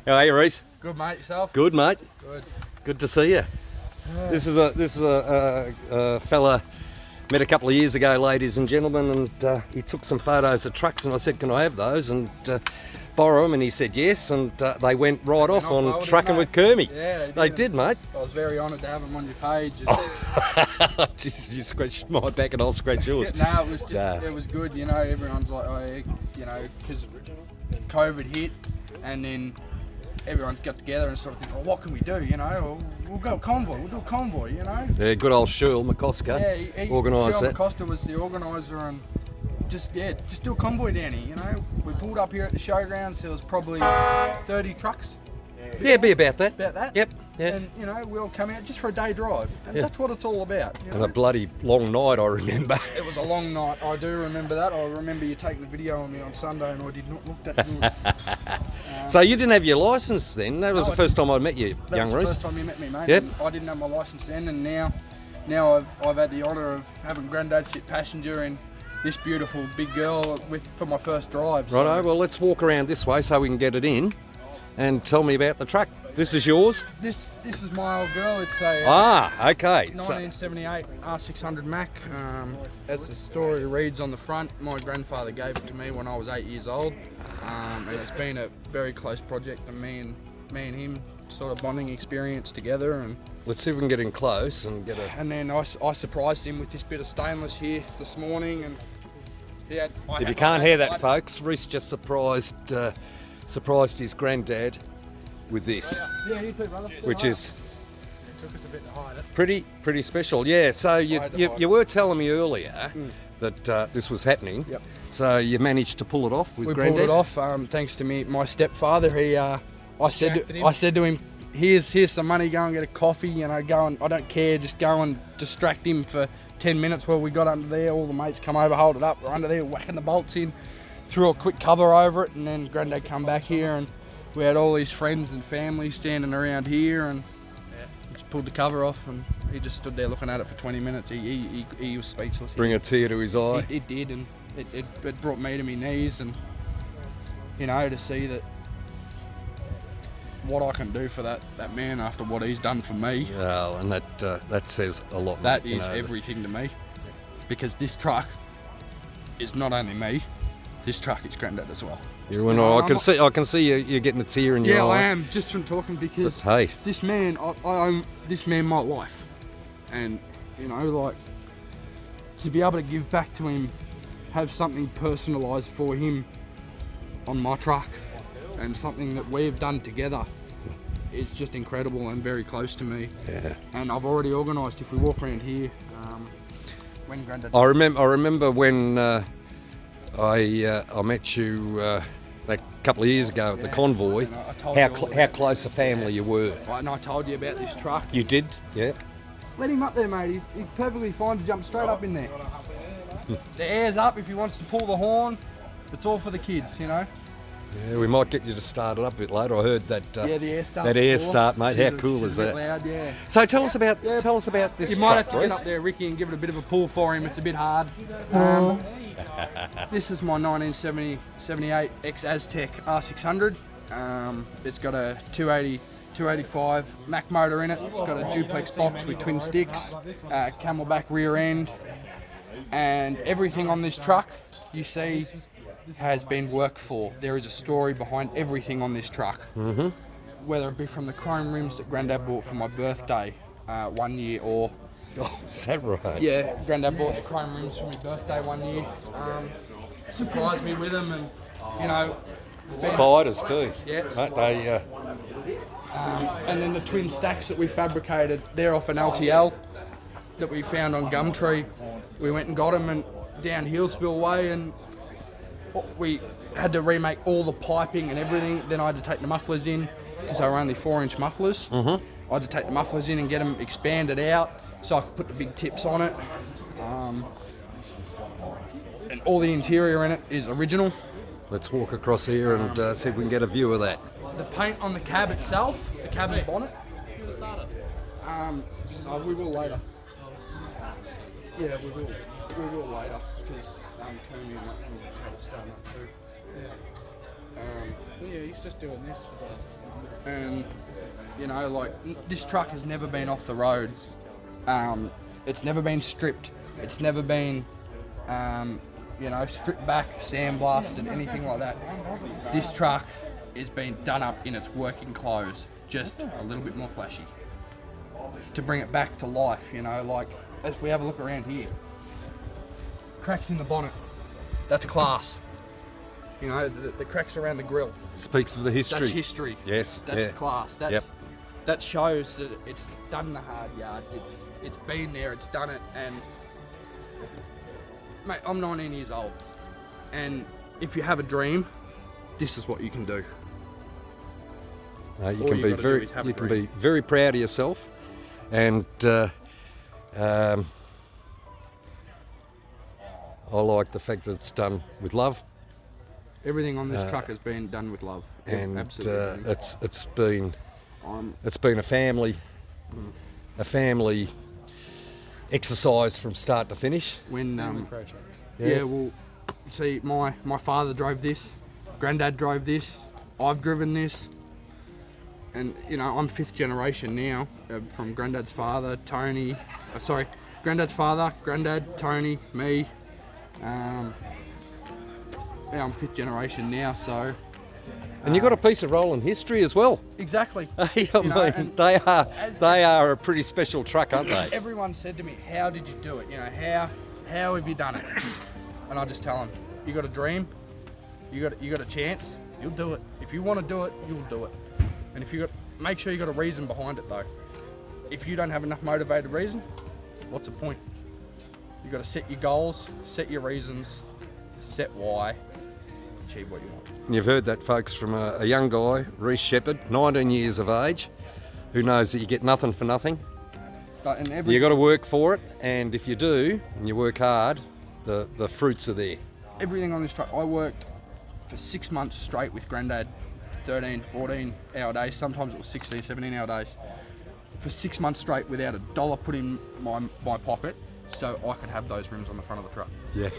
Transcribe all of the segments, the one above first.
How are you, Reese? Good, mate. Yourself? Good, mate. Good. Good to see you. This is a fella met a couple of years ago, ladies and gentlemen, and he took some photos of trucks, and I said, "Can I have those?" and borrow them, and he said yes, and they went right off on Trucking with Kermie. Yeah, they did, mate. I was very honoured to have them on your page. Just you scratched my back and I'll scratch yours. No, it was just, it was good, you know, everyone's like, oh, yeah, you know, because COVID hit, and then everyone's got together and sort of think, oh, what can we do, you know, we'll go convoy, we'll do a convoy, you know. Yeah, good old Shirl McCosker organised that. Shirl McCosker was the organiser, and just do a convoy down here, you know. We pulled up here at the showgrounds, there was probably 30 trucks. Yeah, be about that. About that? Yep. Yeah. And, you know, we all come out just for a day drive. And that's what it's all about. You know? And a bloody long night, I remember. It was a long night. I do remember that. I remember you taking the video on me on Sunday, and I did not look that good. So you didn't have your licence then? That was the first time I met you, young Reese. That was the first time you met me, mate. Yep. I didn't have my licence then, and now I've had the honour of having Grandad sit passenger in this beautiful big girl for my first drive. So. Righto, well let's walk around this way so we can get it in, and tell me about the truck. This is yours? This is my old girl. It's a okay. 1978 R600 Mac. As the story reads on the front, my grandfather gave it to me when I was 8 years old, and it's been a very close project, and me and him sort of bonding experience together. And let's see if we can get in close and get a. And then I surprised him with this bit of stainless here this morning, and if you can't hear that, folks, Reese just surprised his granddad with this, which is took us a bit to hide it. Pretty special. Yeah. So you were telling me earlier that this was happening. Yep. So you managed to pull it off with Granddad? We pulled it off thanks to my stepfather. I said to him, here's some money, go and get a coffee, you know, go and, I don't care, just go and distract him for 10 minutes. Well, we got under there, all the mates come over, hold it up, we're under there whacking the bolts in, threw a quick cover over it, and then Granddad come back here, and we had all these friends and family standing around here, and just pulled the cover off, and he just stood there looking at it for 20 minutes. He was speechless. Bring a tear to his eye. It did, and it brought me to my knees, and you know, to see that what I can do for that man after what he's done for me. Oh, and that says a lot. That is everything to me, because this truck is not only me. This truck is Grandad as well. I can see you're getting a tear in your eye. Yeah, I am, just from talking, because this man, I owe this man my life, and you know, like, to be able to give back to him, have something personalised for him on my truck, and something that we've done together, is just incredible and very close to me. Yeah. And I've already organised, if we walk around here, when Grandad. I remember when I met you a couple of years ago at the convoy. How close a family you were. And I told you about this truck. You did, yeah. Let him up there, mate. He's perfectly fine to jump straight up in there. The air's up if he wants to pull the horn. It's all for the kids, you know. Yeah, we might get you to start it up a bit later. I heard that. The air start. That air start, mate. How cool is that? Loud, yeah. So tell us about this truck. You might have to get up there, Ricky, and give it a bit of a pull for him. It's a bit hard. This is my 1978 ex-Aztec R600. It's got a 285 Mac motor in it. It's got a duplex box with twin sticks, camelback rear end, and everything on this truck you see has been worked for. There is a story behind everything on this truck. Mm-hmm. Whether it be from the chrome rims that Grandad bought for my birthday 1 year, or... Oh, is that right? Yeah, Grandad bought the chrome rims for my birthday 1 year. Surprised me with them, and, you know... Spiders too. Yeah. They, and then the twin stacks that we fabricated, they're off an LTL that we found on Gumtree. We went and got them and down Hillsville Way, and we had to remake all the piping and everything. Then I had to take the mufflers in, because they were only 4-inch mufflers. Mm-hmm. I had to take the mufflers in and get them expanded out so I could put the big tips on it. And all the interior in it is original. Let's walk across here and see if we can get a view of that. The paint on the cab itself, the cabin bonnet. You start it? We will later. Yeah, we will later, because Kermie and that had it starting up too. Yeah, he's just doing this for and you know, like this truck has never been off the road. It's never been stripped. It's never been, you know, stripped back, sandblasted, anything like that. This truck is being done up in its working clothes, just a little bit more flashy, to bring it back to life. You know, like if we have a look around here, cracks in the bonnet, that's class. You know, the cracks around the grill. Speaks of the history. That's history. Yes. That's class. That's Yep. that shows that it's done the hard yard. It's been there. It's done it. And mate, I'm 19 years old, and if you have a dream, this is what you can do. You All can you be gotta do very, is have a you can dream. be very proud of yourself, and I like the fact that it's done with love, Everything on this truck has been done with love. Yeah, and absolutely. it's been I'm- a family exercise from start to finish. when project. yeah, well, see, my father drove this, Granddad drove this, I've driven this, and you know, I'm 5th generation now from Granddad's father, Tony. Granddad's father, Granddad, Tony, me. Yeah, I'm 5th generation now, so And you've got a piece of rolling history as well. exactly. I You know, mean, and they are a pretty special truck, aren't they? everyone said to me, "How did you do it? You know, how have you done it?" And I just tell them, "You got a dream, you got a chance, you'll do it. If you want to do it, you'll do it. And if make sure you got a reason behind it though. If you don't have enough motivated reason, what's the point? You got to set your goals, set your reasons, set why, achieve what you want." And you've heard that, folks, from a young guy, Reece Sheppard, 19 years of age, who knows that you get nothing for nothing. But in You've got to work for it, and if you do, and you work hard, the fruits are there. everything on this truck, I worked for 6 months straight with Grandad, 13, 14 hour days, sometimes it was 16, 17 hour days, for 6 months straight without a dollar put in my pocket, so I could have those rims on the front of the truck. Yeah,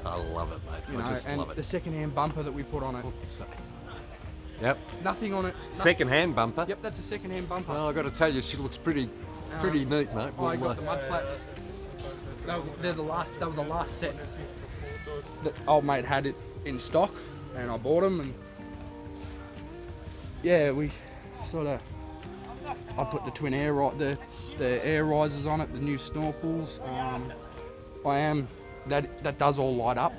I love it, mate. You know, and the second-hand bumper that we put on it, Yep. nothing on it. Second-hand bumper. Yep, that's a second-hand bumper. Well, I've got to tell you, she looks pretty neat, mate. I got the mud flats. They were the last set that old mate had it in stock, and I bought them, and yeah, we sort of. I put the twin air the air risers on it, the new snorkels. That does all light up.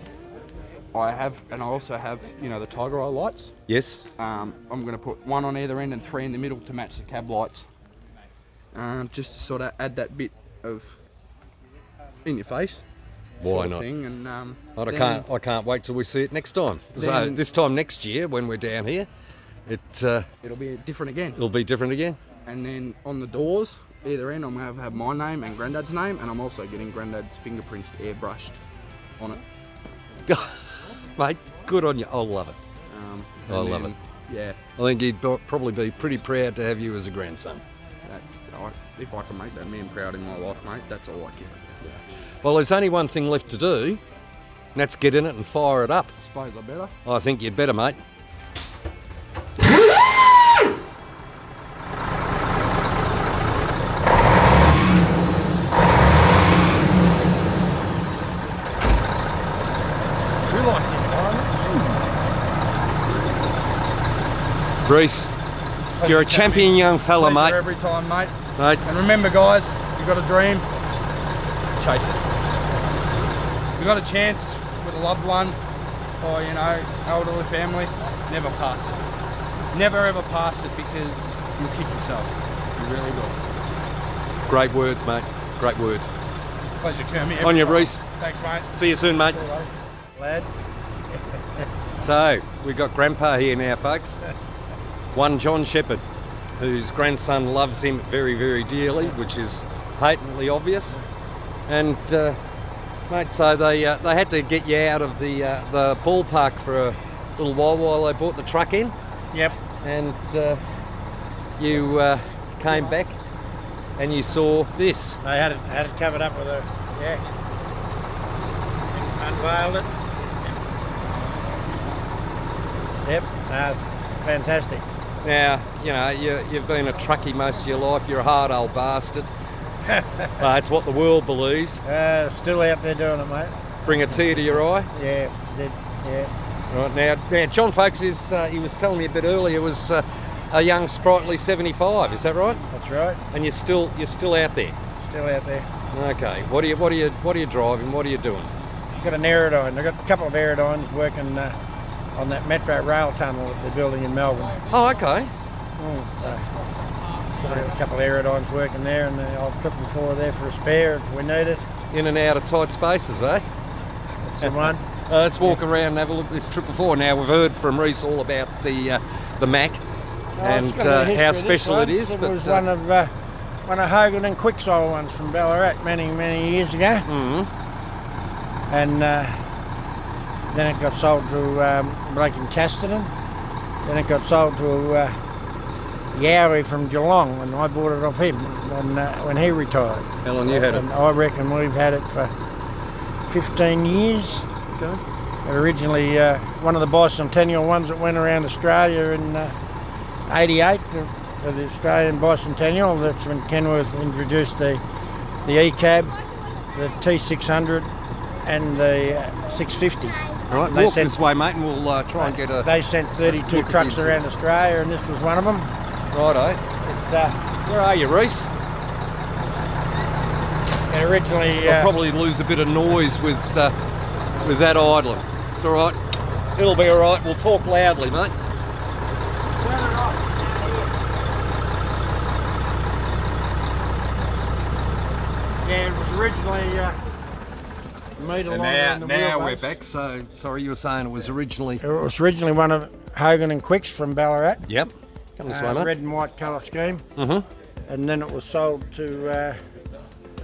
I also have, you know, the Tiger Eye lights. Yes. I'm going to put one on either end and 3 in the middle to match the cab lights. Just to sort of add that bit of in your face. Why sort of not? Thing. And I can't wait till we see it next time. So Then- this time next year, when we're down here, it'll be different again. it'll be different again. And then on the doors, either end, I'm going to have my name and Grandad's name, and I'm also getting Grandad's fingerprints airbrushed on it. Mate, good on you. I love it. And I love then, it. Yeah, I think he'd probably be pretty proud to have you as a grandson. if I can make that man proud in my life, mate, that's all I care. Well, there's only one thing left to do, and that's get in it and fire it up. I suppose I better. I think you'd better, mate. You like the environment? Reece, you're a champion young fella, Pleasure mate. every time, mate. Mate, And remember, guys, you got a dream, chase it. You got a chance with a loved one or, you know, elderly family, never pass it. Never ever pass it, because you'll kick yourself. You really will. great words, mate. Great words. Pleasure, Kermit. On you, every time. Reece. Thanks, mate. See you soon, mate. Lad. So, we've got Grandpa here now, folks. One John Sheppard, whose grandson loves him very, very dearly, which is patently obvious. And, mate, so they had to get you out of the ballpark for a little while they brought the truck in. Yep. And you came back and you saw this. I had it covered up with a unveiled it. Yep. Fantastic. Now, you know, you've been a truckie most of your life. You're a hard old bastard. That's what the world believes. Still out there doing it, mate. Bring a tear to your eye. Yeah, yeah. Right now, John Folks is. He was telling me a bit earlier. Was a young sprightly 75. Is that right? That's right. And you're still out there. Still out there. Okay. What are you driving? What are you doing? I've got an Aerodyne. I've got a couple of Aerodynes working on that metro rail tunnel that they're building in Melbourne. Oh, okay. So I've got a couple of Aerodynes working there, and I'll trip before there for a spare if we need it. In and out of tight spaces, eh? That's the one. Let's walk around and have a look at this 444. Now, we've heard from Reece all about the Mac and how special it is. It was one of Hogan and Quick's old ones from Ballarat many years ago. Mm-hmm. And then it got sold to Blake and Casterton. Then it got sold to Yowie from Geelong, and I bought it off him when he retired. How long you had it? And I reckon we've had it for 15 years. Okay. Originally, one of the bicentennial ones that went around Australia in '88 for the Australian bicentennial. That's when Kenworth introduced the E-cab, the T600, and the 650. All right, walk this way, mate, and we'll try and get a. They sent 32 trucks around Australia, and this was one of them. Righto. Where are you, Reece? And originally, I'll probably lose a bit of noise with that idling. It's all right. It'll be all right. We'll talk loudly, mate. Yeah, it was originally made along And the now wheelbase. we're back. So, sorry, you were saying it was originally. It was originally one of Hogan and Quick's from Ballarat. Yep. Come this way, mate. Red and white colour scheme. Mm-hmm. And then it was sold to a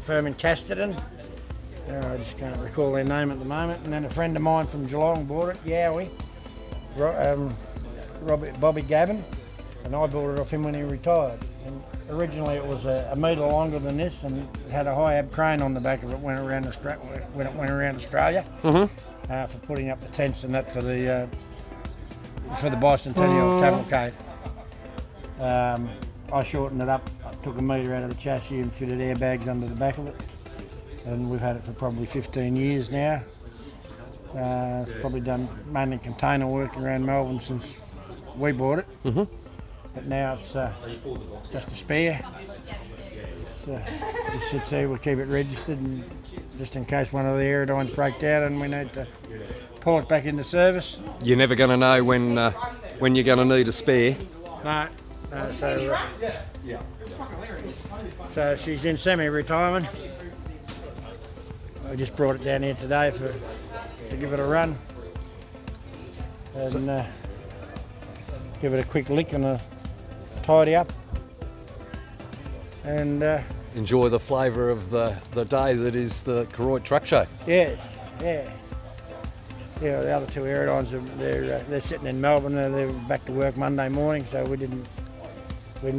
firm in Casterton. I just can't recall their name at the moment. And then a friend of mine from Geelong bought it, Yowie, Bobby Gavin, and I bought it off him when he retired. And originally it was a metre longer than this, and it had a high ab crane on the back of it when it went around Australia Mm-hmm. for putting up the tents and that for the bicentennial cavalcade. I shortened it up, I took a metre out of the chassis and fitted airbags under the back of it, and we've had it for probably 15 years now. It's probably done mainly container work around Melbourne since we bought it, but now it's just a spare. It sits there, we keep it registered, and just in case one of the Aerodynes break down and we need to pull it back into service. You're never going to know when you're going to need a spare. No, so she's in semi-retirement. I just brought it down here today to give it a run and give it a quick lick and a tidy up, and Enjoy the flavour of the day that is the Koroit Truck Show. yes, yeah. Yeah, the other two Aerodynes, they're sitting in Melbourne. They're back to work Monday morning, so we didn't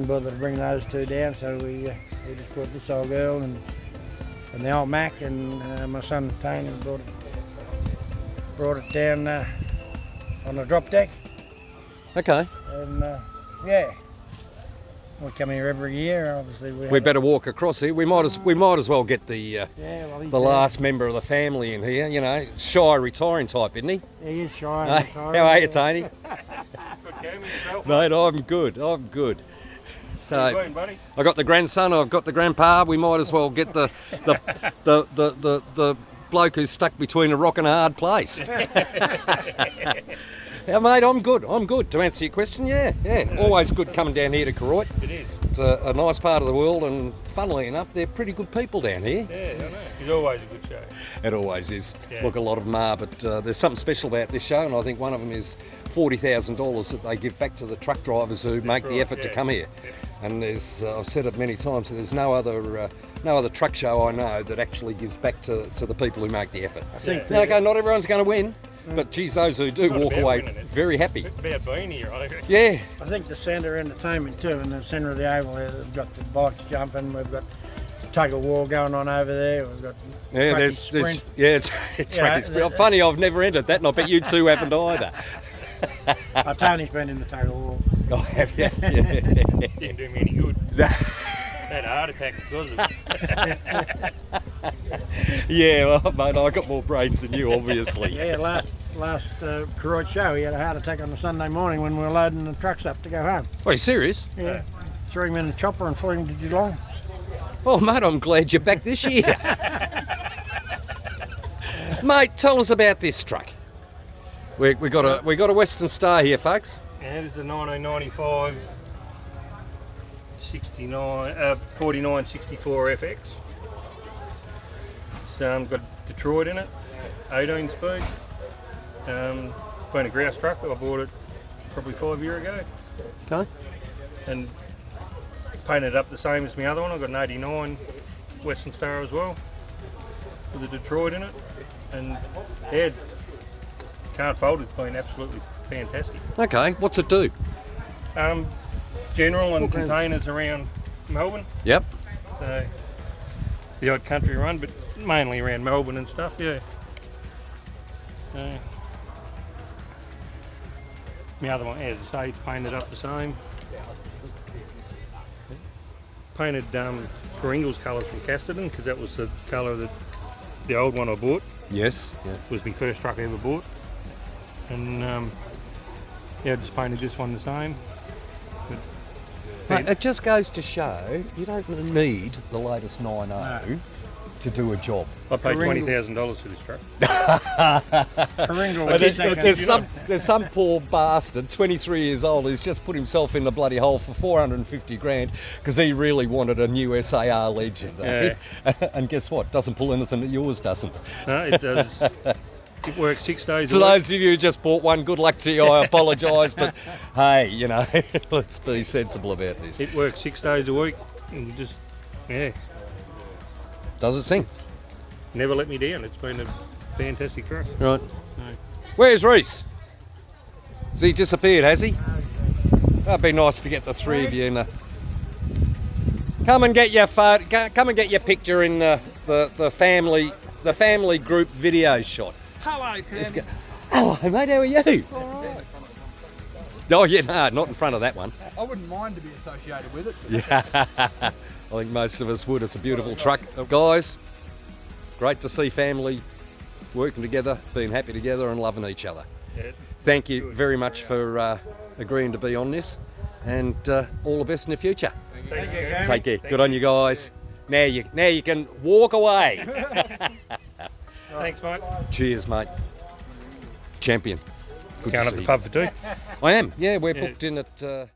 bother to bring those two down. So we just brought this old girl and the old Mac, and my son Tony brought it down on the drop deck. Okay. And yeah, we come here every year. Obviously, We better walk across here. We might as well get the last member of the family in here. You know, shy retiring type, isn't he? He is shy. Hey, how are you, Tony? Mate, I'm good. So I got the grandson. I've got the grandpa. We might as well get the bloke who's stuck between a rock and a hard place. Yeah, mate, I'm good. To answer your question, yeah. Always good coming down here to Koroit. It is. It's a nice part of the world, and funnily enough, they're pretty good people down here. Yeah, I know. It's always a good show. It always is. Yeah. Look, a lot of them are, but there's something special about this show, and I think one of them is $40,000 that they give back to the truck drivers who make the effort to come here. Yeah. And there's, I've said it many times, there's no other truck show I know that actually gives back to the people who make the effort. I think Now, okay, not everyone's going to win, but geez, those who do Not walk about away winning, it's very happy. About being here, I reckon. Yeah, I think the centre entertainment too, in the centre of the oval there, they've got the bikes jumping, we've got tug of war going on over there, we've got yeah, truckie there's sprint. it's You know, funny. I've never entered that, and I bet you two haven't either. Tony's been in the total war. Oh, have you? Yeah. Didn't do me any good. Had a heart attack because of it. Yeah, well, mate, I got more brains than you, obviously. Yeah, last Karot show, he had a heart attack on a Sunday morning when we were loading the trucks up to go home. Are you serious? Yeah. Threw him in a chopper and flew him to Geelong. Oh, mate, I'm glad you're back this year. Mate, tell us about this truck. We got a Western Star here, folks. Yeah, this is a 1995 4964 FX. It's got Detroit in it, 18 speed. Been a grouse truck. I bought it probably 5 years ago. Okay. And painted it up the same as my other one. I've got an 89 Western Star as well, with a Detroit in it. And yeah, can't fault it. It's been absolutely fantastic. Okay, what's it do? General and containers around Melbourne. Yep. So the odd country run, but mainly around Melbourne and stuff. Yeah. My other one, as I say, painted up the same. Painted Pringles colours from Casterton, because that was the colour that the old one I bought. Yes. Yeah. Was my first truck I ever bought. And yeah, just painted this one the same. Mate, it just goes to show you don't need the latest 9.0 to do a job. I paid $20,000 for this truck. There's some poor bastard, 23 years old, who's just put himself in the bloody hole for 450 grand because he really wanted a new SAR Legend. Eh? Yeah. And guess what? Doesn't pull anything that yours doesn't. No, it does. It works 6 days To a week. those of you who just bought one, good luck to you. I apologise, but hey, you know, let's be sensible about this. It works 6 days a week, and just Does it sing? never let me down. It's been a fantastic truck. Right. No. Where's Reese? Has he disappeared, has he? That'd be nice to get the three of you in a... Come and get your photo. Come and get your picture in the family group video shot. Hello, Ken. Hello, mate. How are you? Oh yeah, no, not in front of that one. I wouldn't mind to be associated with it. Yeah, I think most of us would. It's a beautiful truck, guys. Great to see family working together, being happy together, and loving each other. Yeah. Thank you very much for agreeing to be on this, and all the best in the future. Thanks, Take care. Good on you guys. Now you can walk away. Thanks, mate. Cheers, mate. Champion. Good Going to up see the you. pub for 2. I am. Yeah, we're booked in at.